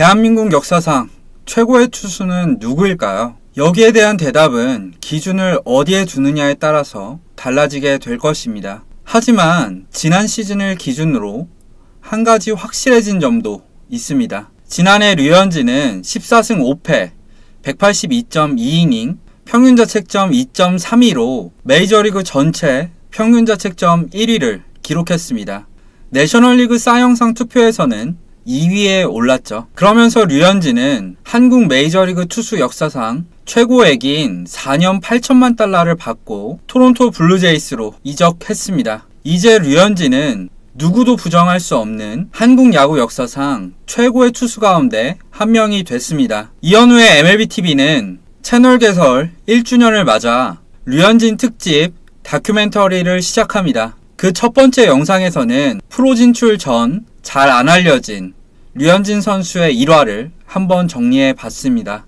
대한민국 역사상 최고의 투수는 누구일까요? 여기에 대한 대답은 기준을 어디에 두느냐에 따라서 달라지게 될 것입니다. 하지만 지난 시즌을 기준으로 한 가지 확실해진 점도 있습니다. 지난해 류현진은 14승 5패, 182.2이닝, 평균자책점 2.32로 메이저리그 전체 평균자책점 1위를 기록했습니다. 내셔널리그 싸이영상 투표에서는 2위에 올랐죠. 그러면서 류현진은 한국 메이저리그 투수 역사상 최고액인 4년 8천만 달러를 받고 토론토 블루제이스로 이적했습니다. 이제 류현진은 누구도 부정할 수 없는 한국 야구 역사상 최고의 투수 가운데 한 명이 됐습니다. 이현우의 MLBTV는 채널 개설 1주년을 맞아 류현진 특집 다큐멘터리를 시작합니다. 그 첫 번째 영상에서는 프로 진출 전 잘 안 알려진 류현진 선수의 일화를 한번 정리해 봤습니다.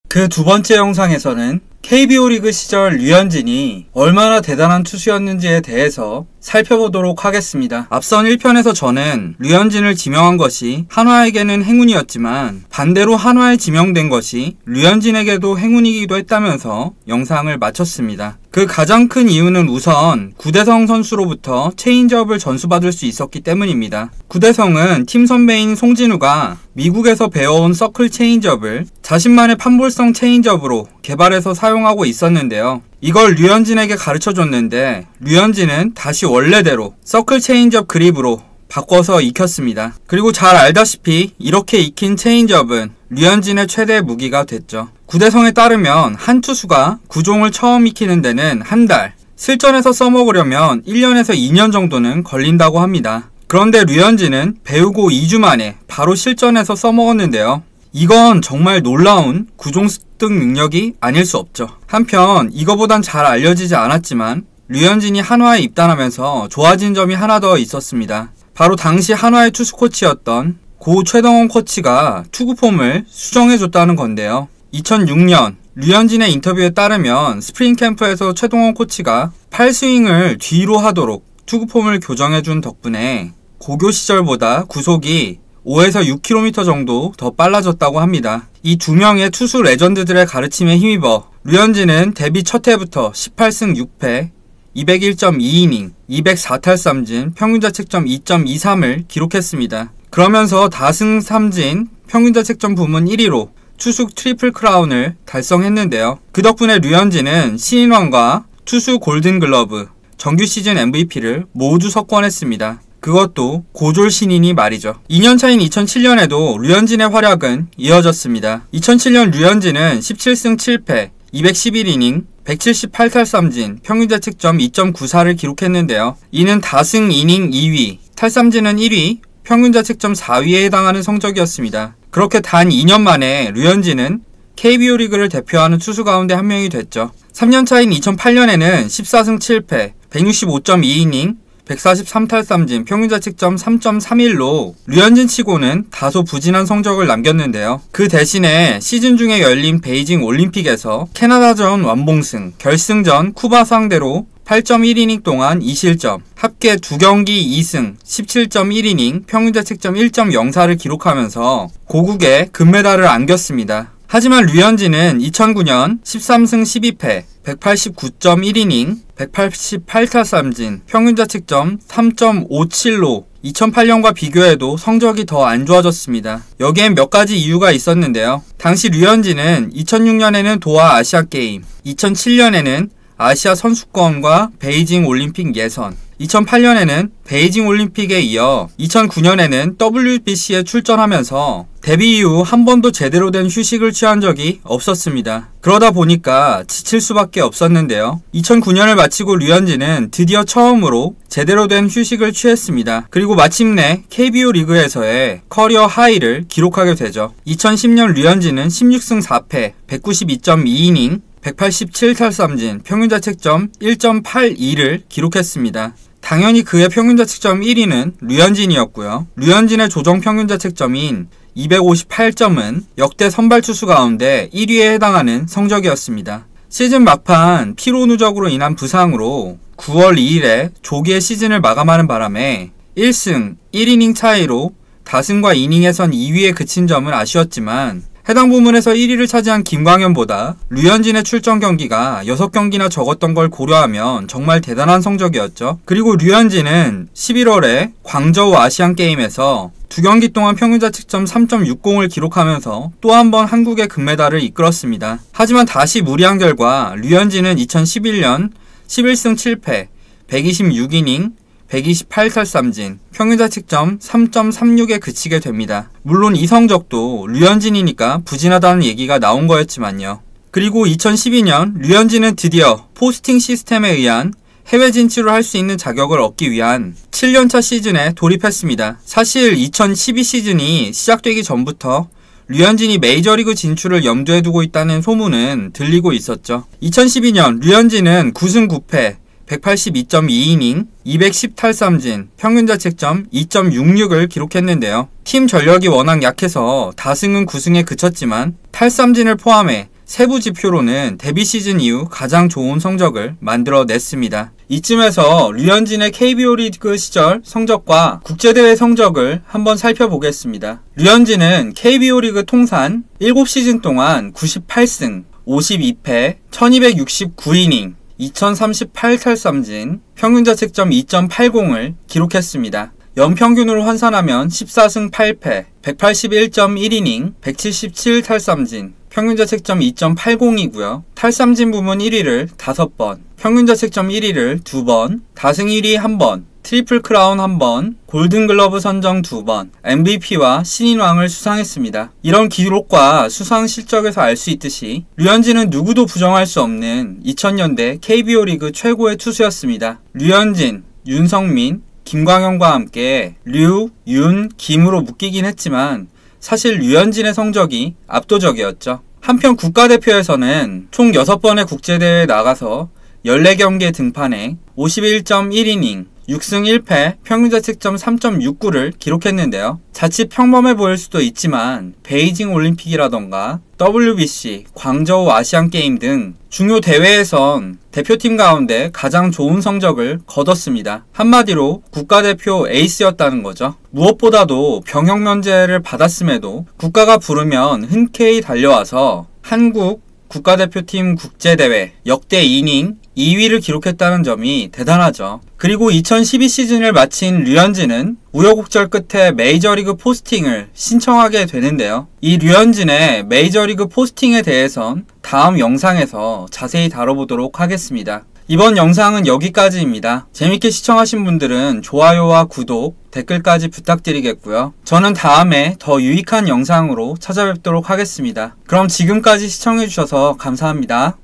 그 두 번째 영상에서는 KBO 리그 시절 류현진이 얼마나 대단한 투수였는지에 대해서 살펴보도록 하겠습니다. 앞선 1편에서 저는 류현진을 지명한 것이 한화에게는 행운이었지만 반대로 한화에 지명된 것이 류현진에게도 행운이기도 했다면서 영상을 마쳤습니다. 그 가장 큰 이유는 우선 구대성 선수로부터 체인지업을 전수받을 수 있었기 때문입니다. 구대성은 팀 선배인 송진우가 미국에서 배워온 서클 체인지업을 자신만의 판볼성 체인지업으로 개발해서 사용하고 있었는데요. 이걸 류현진에게 가르쳐줬는데 류현진은 다시 원래대로 서클 체인지업 그립으로 바꿔서 익혔습니다. 그리고 잘 알다시피 이렇게 익힌 체인지업은 류현진의 최대 무기가 됐죠. 구대성에 따르면 한 투수가 구종을 처음 익히는 데는 한 달, 실전에서 써먹으려면 1년에서 2년 정도는 걸린다고 합니다. 그런데 류현진은 배우고 2주 만에 바로 실전에서 써먹었는데요. 이건 정말 놀라운 구종 습득 능력이 아닐 수 없죠. 한편 이거보단 잘 알려지지 않았지만 류현진이 한화에 입단하면서 좋아진 점이 하나 더 있었습니다. 바로 당시 한화의 투수 코치였던 고 최동원 코치가 투구폼을 수정해줬다는 건데요. 2006년 류현진의 인터뷰에 따르면 스프링 캠프에서 최동원 코치가 팔스윙을 뒤로 하도록 투구폼을 교정해준 덕분에 고교 시절보다 구속이 5에서 6km 정도 더 빨라졌다고 합니다. 이 두 명의 투수 레전드들의 가르침에 힘입어 류현진은 데뷔 첫 해부터 18승 6패, 201.2이닝, 204탈삼진, 평균자책점 2.23을 기록했습니다. 그러면서 다승 삼진, 평균자책점 부문 1위로 투수 트리플 크라운을 달성했는데요. 그 덕분에 류현진은 신인왕과 투수 골든글러브, 정규 시즌 MVP를 모두 석권했습니다. 그것도 고졸 신인이 말이죠. 2년 차인 2007년에도 류현진의 활약은 이어졌습니다. 2007년 류현진은 17승 7패, 211이닝, 178탈삼진, 평균자책점 2.94를 기록했는데요. 이는 다승 이닝 2위, 탈삼진은 1위, 평균자책점 4위에 해당하는 성적이었습니다. 그렇게 단 2년 만에 류현진은 KBO 리그를 대표하는 투수 가운데 한 명이 됐죠. 3년 차인 2008년에는 14승 7패, 165.2이닝, 143탈삼진, 평균자책점 3.31로 류현진 치고는 다소 부진한 성적을 남겼는데요. 그 대신에 시즌 중에 열린 베이징 올림픽에서 캐나다전 완봉승, 결승전 쿠바 상대로 8.1이닝 동안 2실점, 합계 2경기 2승, 17.1이닝, 평균자책점 1.04를 기록하면서 고국에 금메달을 안겼습니다. 하지만 류현진은 2009년 13승 12패, 189.1이닝, 188탈삼진, 평균자책점 3.57로 2008년과 비교해도 성적이 더 안 좋아졌습니다. 여기엔 몇 가지 이유가 있었는데요. 당시 류현진은 2006년에는 도하 아시아게임, 2007년에는 아시아 선수권과 베이징 올림픽 예선, 2008년에는 베이징 올림픽에 이어 2009년에는 WBC에 출전하면서 데뷔 이후 한 번도 제대로 된 휴식을 취한 적이 없었습니다. 그러다 보니까 지칠 수밖에 없었는데요. 2009년을 마치고 류현진은 드디어 처음으로 제대로 된 휴식을 취했습니다. 그리고 마침내 KBO 리그에서의 커리어 하이를 기록하게 되죠. 2010년 류현진은 16승 4패, 192.2이닝, 187탈삼진, 평균자책점 1.82를 기록했습니다. 당연히 그의 평균자책점 1위는 류현진이었고요. 류현진의 조정 평균자책점인 258점은 역대 선발 투수 가운데 1위에 해당하는 성적이었습니다. 시즌 막판 피로 누적으로 인한 부상으로 9월 2일에 조기에 시즌을 마감하는 바람에 1승 1이닝 차이로 다승과 이닝에선 2위에 그친 점은 아쉬웠지만 해당 부문에서 1위를 차지한 김광현보다 류현진의 출전 경기가 6경기나 적었던 걸 고려하면 정말 대단한 성적이었죠. 그리고 류현진은 11월에 광저우 아시안게임에서 2경기 동안 평균자책점 3.60을 기록하면서 또 한 번 한국의 금메달을 이끌었습니다. 하지만 다시 무리한 결과 류현진은 2011년 11승 7패 126이닝 128탈삼진, 평균자책점 3.36에 그치게 됩니다. 물론 이 성적도 류현진이니까 부진하다는 얘기가 나온 거였지만요. 그리고 2012년 류현진은 드디어 포스팅 시스템에 의한 해외 진출을 할 수 있는 자격을 얻기 위한 7년차 시즌에 돌입했습니다. 사실 2012 시즌이 시작되기 전부터 류현진이 메이저리그 진출을 염두에 두고 있다는 소문은 들리고 있었죠. 2012년 류현진은 9승 9패 182.2이닝, 210탈삼진, 평균자책점 2.66을 기록했는데요. 팀 전력이 워낙 약해서 다승은 9승에 그쳤지만 탈삼진을 포함해 세부 지표로는 데뷔 시즌 이후 가장 좋은 성적을 만들어냈습니다. 이쯤에서 류현진의 KBO 리그 시절 성적과 국제대회 성적을 한번 살펴보겠습니다. 류현진은 KBO 리그 통산 7시즌 동안 98승, 52패, 1269이닝, 2038탈삼진, 평균자책점 2.80을 기록했습니다. 연평균으로 환산하면 14승 8패, 181.1이닝, 177탈삼진, 평균자책점 2.80이고요. 탈삼진 부문 1위를 5번, 평균자책점 1위를 2번, 다승 1위 1번, 트리플 크라운 1번, 골든글러브 선정 2번, MVP와 신인왕을 수상했습니다. 이런 기록과 수상 실적에서 알 수 있듯이 류현진은 누구도 부정할 수 없는 2000년대 KBO 리그 최고의 투수였습니다. 류현진, 윤성민, 김광현과 함께 류, 윤, 김으로 묶이긴 했지만 사실 류현진의 성적이 압도적이었죠. 한편 국가대표에서는 총 6번의 국제대회에 나가서 14경기에 등판해 51.1이닝, 6승 1패, 평균자책점 3.69를 기록했는데요. 자칫 평범해 보일 수도 있지만 베이징 올림픽이라던가 WBC, 광저우 아시안게임 등 중요 대회에선 대표팀 가운데 가장 좋은 성적을 거뒀습니다. 한마디로 국가대표 에이스였다는 거죠. 무엇보다도 병역 면제를 받았음에도 국가가 부르면 흔쾌히 달려와서 한국 국가대표팀 국제대회 역대 이닝 2위를 기록했다는 점이 대단하죠. 그리고 2012 시즌을 마친 류현진은 우여곡절 끝에 메이저리그 포스팅을 신청하게 되는데요. 이 류현진의 메이저리그 포스팅에 대해선 다음 영상에서 자세히 다뤄보도록 하겠습니다. 이번 영상은 여기까지입니다. 재밌게 시청하신 분들은 좋아요와 구독, 댓글까지 부탁드리겠고요. 저는 다음에 더 유익한 영상으로 찾아뵙도록 하겠습니다. 그럼 지금까지 시청해주셔서 감사합니다.